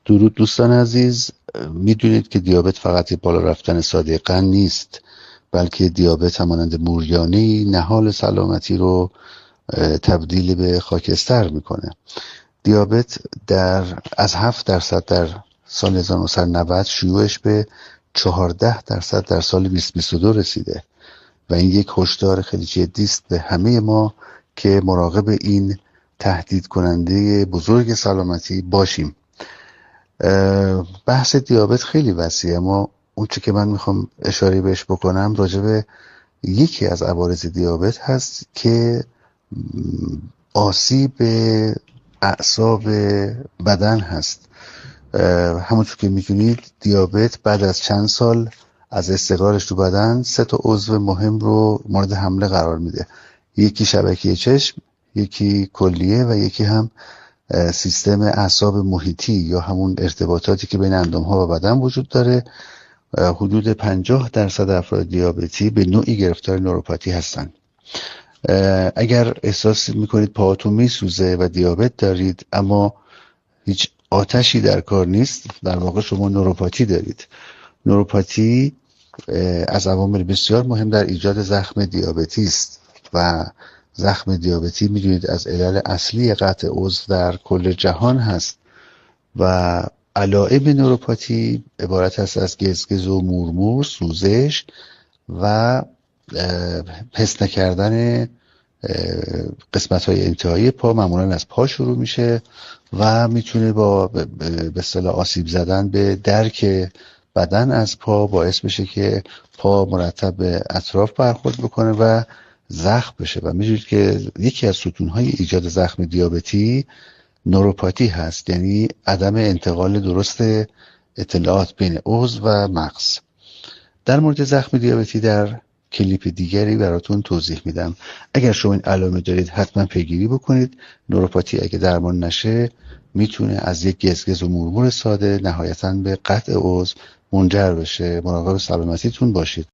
درود دوستان عزیز. میدونید که دیابت فقط یه بالا رفتن ساده قند نیست، بلکه دیابت همانند موریانه‌ای نهال سلامتی رو تبدیل به خاکستر میکنه. دیابت از 7% در سال 1990 شیوعش به 14% در سال 2022 رسیده و این یک هشدار خیلی جدی است به همه ما که مراقب این تهدید کننده بزرگ سلامتی باشیم. بحث دیابت خیلی وسیعه، اما اون چه که من میخوام اشاره بهش بکنم راجع به یکی از عوارض دیابت هست که آسیب اعصاب بدن هست. همونطور که میدونید دیابت بعد از چند سال از استقرارش تو بدن 3 عضو مهم رو مورد حمله قرار میده. یکی شبکیه چشم، یکی کلیه و یکی هم سیستم اعصاب محیطی یا همون ارتباطاتی که بین اندامها و بدن وجود داره. حدود 50% افراد دیابتی به نوعی گرفتار نوروپاتی هستن. اگر احساس میکنید پاهاتون میسوزه و دیابت دارید اما هیچ آتشی در کار نیست، در واقع شما نوروپاتی دارید. نوروپاتی از عوامل بسیار مهم در ایجاد زخم دیابتی است و زخم دیابتی میدونید از علل اصلی قطع عضو در کل جهان هست و علائم نوروپاتی عبارت است از گزگز و مورمور، سوزش و حس نکردن قسمت‌های انتهایی پا، معمولا از پا شروع میشه و میتونه با به اصطلاح آسیب زدن به درک بدن از پا باعث بشه که پا مرتب به اطراف برخورد بکنه و زخم بشه و میدونید که یکی از ستونهای ایجاد زخم دیابتی نوروپاتی هست، یعنی عدم انتقال درست اطلاعات بین عضو و مغز. در مورد زخم دیابتی در کلیپ دیگری براتون توضیح میدم. اگر شما این علائم دارید حتما پیگیری بکنید. نوروپاتی اگه درمان نشه میتونه از یک گزگز و مورمور ساده نهایتاً به قطع عضو منجر بشه. مراقب سلامتیتون باشید.